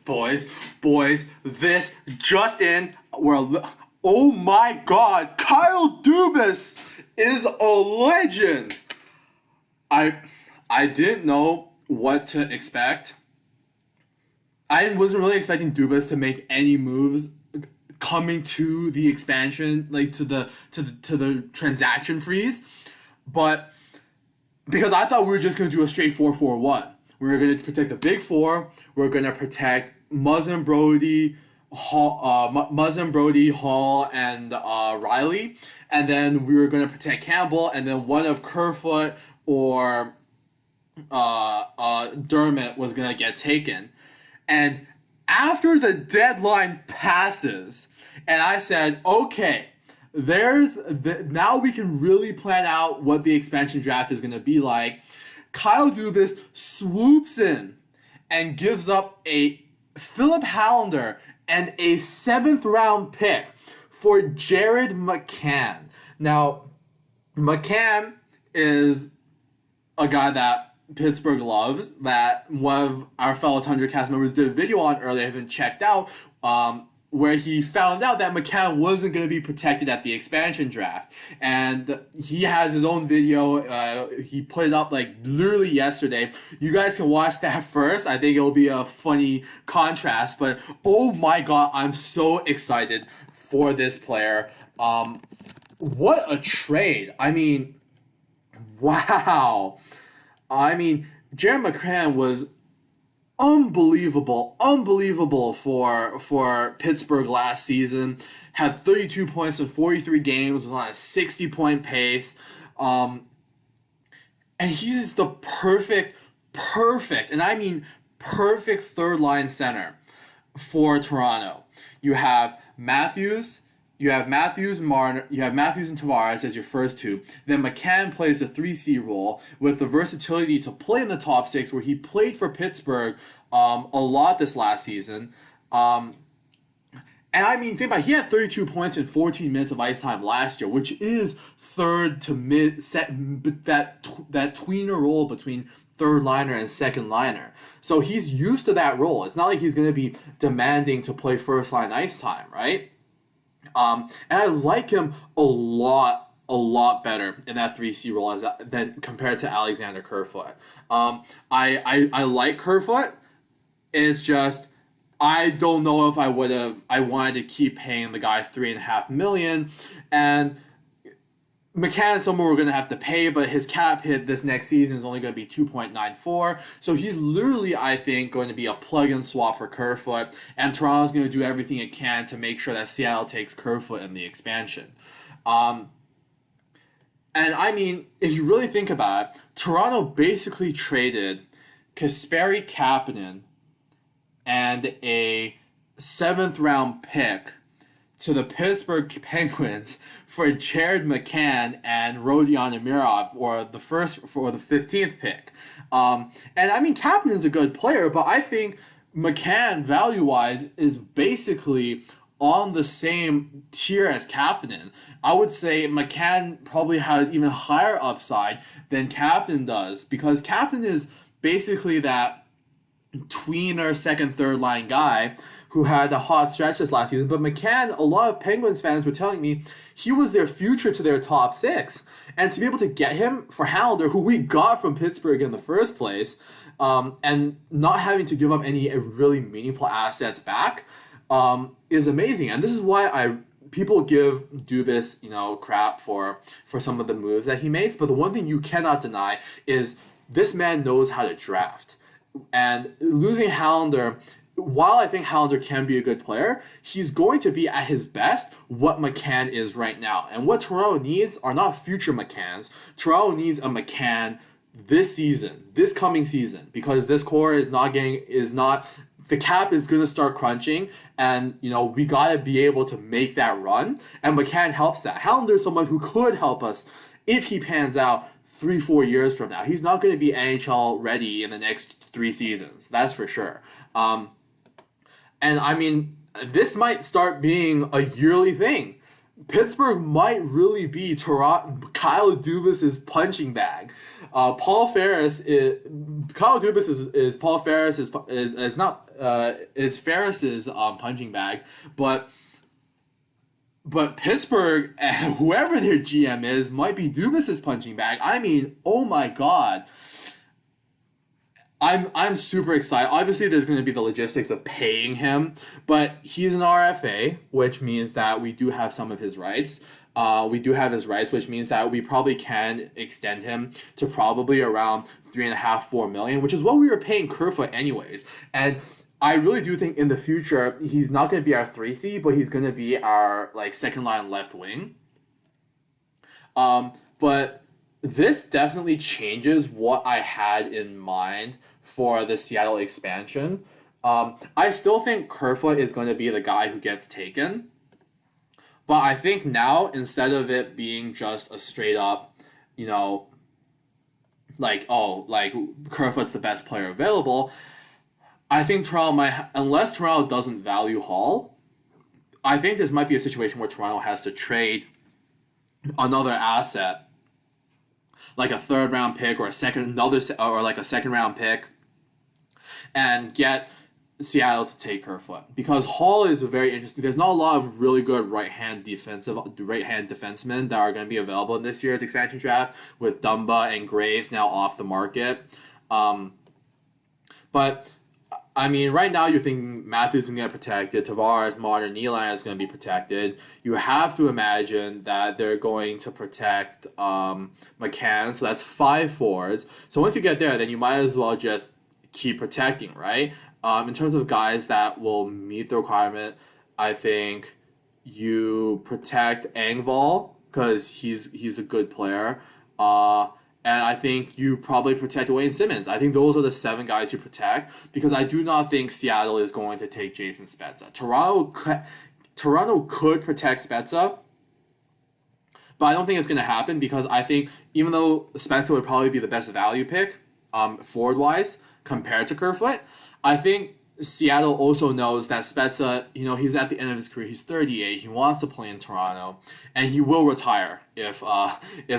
boys, this just in. Oh my God, Kyle Dubas is a legend. I didn't know what to expect. I wasn't really expecting Dubas to make any moves coming to the expansion, like to the transaction freeze, but because I thought we were just gonna do a straight 4-4-1. We were gonna protect the big four. We're gonna protect Muzzin, Brody, Hall, and Riley, and then we were gonna protect Campbell, and then one of Kerfoot or Dermott was gonna get taken. And after the deadline passes, and I said, okay, now we can really plan out what the expansion draft is going to be like. Kyle Dubas swoops in and gives up a Philip Hallander and a 7th round pick for Jared Mccann. Now, Mccann is a guy that Pittsburgh loves, that one of our fellow TundraCast members did a video on earlier, I haven't checked out, where he found out that Mccann wasn't going to be protected at the expansion draft. And he has his own video. He put it up like literally yesterday. You guys can watch that first. I think it'll be a funny contrast. But oh my God, I'm so excited for this player. What a trade. I mean, wow. I mean, Jared McCann was unbelievable for Pittsburgh last season. Had 32 points in 43 games, was on a 60-point pace. And he's the perfect, and I mean perfect third-line center for Toronto. You have Matthews and Tavares as your first two. Then Mccann plays the 3C role with the versatility to play in the top six, where he played for Pittsburgh a lot this last season. And I mean, think about it, he had 32 points in 14 minutes of ice time last year, which is third to mid set that tweener role between third liner and second liner. So he's used to that role. It's not like he's going to be demanding to play first line ice time, right? And I like him a lot better in that 3C role than compared to Alexander Kerfoot. I like Kerfoot. It's just I don't know if I wanted to keep paying the guy $3.5 million, and Mccann someone we're going to have to pay, but his cap hit this next season is only going to be 2.94. So he's literally, I think, going to be a plug-in swap for Kerfoot, and Toronto's going to do everything it can to make sure that Seattle takes Kerfoot in the expansion. And I mean, if you really think about it, Toronto basically traded Kasperi Kapanen and a 7th round pick to the Pittsburgh Penguins for Jared McCann and Rodion Amirov, or the 15th pick. And I mean, Kapanen is a good player, but I think McCann, value-wise, is basically on the same tier as Kapanen. I would say McCann probably has even higher upside than Kapanen does, because Kapanen is basically that tweener second, third line guy who had a hot stretch this last season. But McCann, a lot of Penguins fans were telling me he was their future to their top six. And to be able to get him for Hallander, who we got from Pittsburgh in the first place, and not having to give up any really meaningful assets back, is amazing. And this is why people give Dubas, crap for some of the moves that he makes. But the one thing you cannot deny is this man knows how to draft. And losing Hallander, while I think Hallander can be a good player, he's going to be at his best what McCann is right now. And what Toronto needs are not future McCanns. Toronto needs a McCann this season, this coming season, because this core the cap is going to start crunching, and we got to be able to make that run, and McCann helps that. Hallander is someone who could help us if he pans out 3-4 years from now. He's not going to be NHL ready in the next 3 seasons, that's for sure. And I mean, this might start being a yearly thing. Pittsburgh might really be Kyle Dubas' punching bag. Paul Ferris Kyle Dubas is Paul Ferris is not is Ferris's punching bag, but Pittsburgh, whoever their GM is, might be Dubas's punching bag. I mean, oh my god. I'm super excited. Obviously, there's going to be the logistics of paying him, but he's an RFA, which means that we do have some of his rights. We do have his rights, which means that we probably can extend him to probably around 3.5, 4 million, which is what we were paying Kerfoot anyways. And I really do think in the future he's not going to be our 3C, but he's going to be our like second line left wing. But this definitely changes what I had in mind for the Seattle expansion. I still think Kerfoot is going to be the guy who gets taken. But I think now, instead of it being just a straight up, like, oh, like Kerfoot's the best player available, I think Toronto might, unless Toronto doesn't value Hall, I think this might be a situation where Toronto has to trade another asset, like a third round pick or like a second round pick, and get Seattle to take Kerfoot, because Hall is a very interesting. There's not a lot of really good right hand defensemen that are going to be available in this year's expansion draft, with Dumba and Graves now off the market. But I mean, right now you're thinking Matthews is going to get protected, Tavares, Marner, Nylander is going to be protected. You have to imagine that they're going to protect Mccann, so that's 5 forwards. So once you get there, then you might as well just keep protecting, right? In terms of guys that will meet the requirement, I think you protect Engvall because he's a good player. And I think you probably protect Wayne Simmons. I think those are the 7 guys you protect, because I do not think Seattle is going to take Jason Spezza. Toronto could protect Spezza, but I don't think it's going to happen, because I think even though Spezza would probably be the best value pick forward-wise compared to Kerfoot, I think Seattle also knows that Spezza, he's at the end of his career. He's 38. He wants to play in Toronto, and he will retire if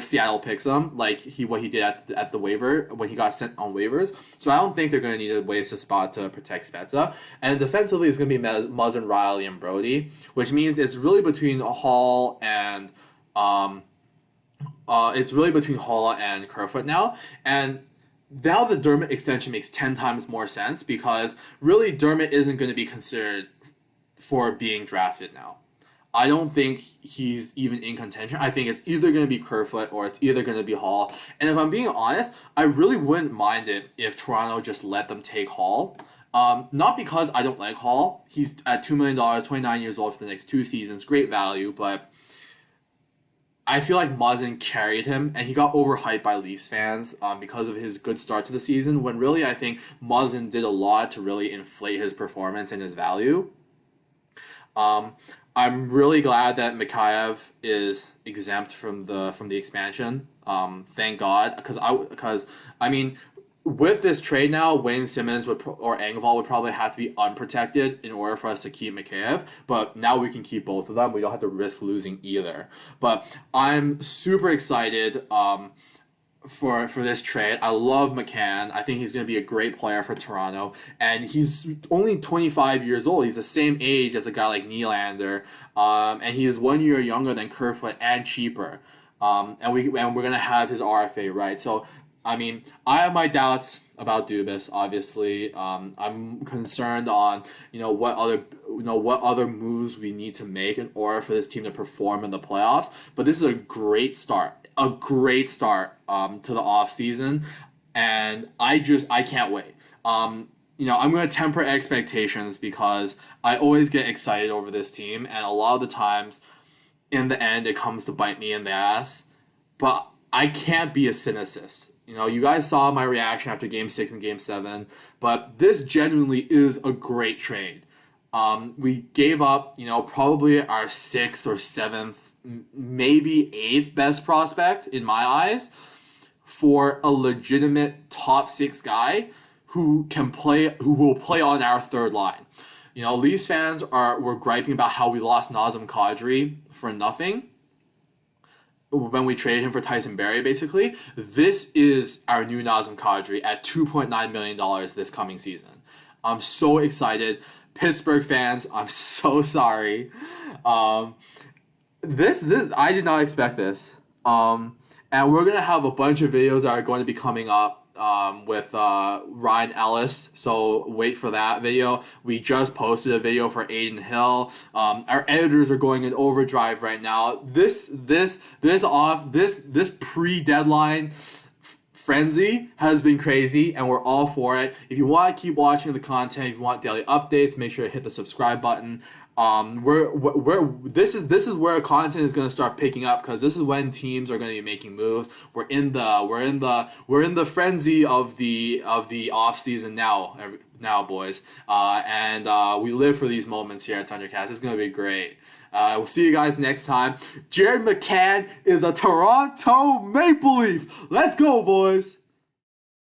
Seattle picks him, like what he did at the waiver when he got sent on waivers. So I don't think they're going to need to waste a spot to protect Spezza. And defensively, it's going to be Muzzin, Riley, and Brody, which means it's really between Hall and Kerfoot now. And now the Dermott extension makes 10 times more sense, because really Dermott isn't going to be considered for being drafted now. I don't think he's even in contention. I think it's either going to be Kerfoot or it's either going to be Hall. And if I'm being honest, I really wouldn't mind it if Toronto just let them take Hall. Not because I don't like Hall. He's at $2 million, 29 years old for the next 2 seasons. Great value, but I feel like Muzzin carried him, and he got overhyped by Leafs fans because of his good start to the season, when really I think Muzzin did a lot to really inflate his performance and his value. I'm really glad that Mikheyev is exempt from the expansion. Thank God, because I mean, with this trade now, Wayne Simmons or Engvall would probably have to be unprotected in order for us to keep Mikheyev. But now we can keep both of them. We don't have to risk losing either. But I'm super excited for this trade. I love Mccann. I think he's going to be a great player for Toronto. And he's only 25 years old. He's the same age as a guy like Nylander. And he is 1 year younger than Kerfoot and cheaper. And we're going to have his RFA right. So I mean, I have my doubts about Dubas. Obviously, I'm concerned on what other moves we need to make in order for this team to perform in the playoffs. But this is a great start to the off season, and I can't wait. I'm going to temper expectations, because I always get excited over this team, and a lot of the times, in the end, it comes to bite me in the ass. But I can't be a cynicist. You guys saw my reaction after Game 6 and Game 7, but this genuinely is a great trade. We gave up, probably our 6th or 7th, maybe 8th best prospect in my eyes, for a legitimate top 6 guy who will play on our third line. Leafs fans were griping about how we lost Nazem Kadri for nothing. when we traded him for Tyson Berry, basically, this is our new Nazem Kadri at $2.9 million this coming season. I'm so excited. Pittsburgh fans, I'm so sorry. This I did not expect this. And we're gonna have a bunch of videos that are going to be coming up with Ryan Ellis. So wait for that video. We just posted a video for Aiden Hill. Our editors are going in overdrive right now. This pre-deadline frenzy has been crazy, and we're all for it. If you want to keep watching the content, if you want daily updates, make sure to hit the subscribe button. This is where content is going to start picking up, because this is when teams are going to be making moves. We're in the frenzy of the off season now, boys. And we live for these moments here at Thundercast. It's going to be great. We'll see you guys next time. Jared McCann is a Toronto Maple Leaf. Let's go, boys.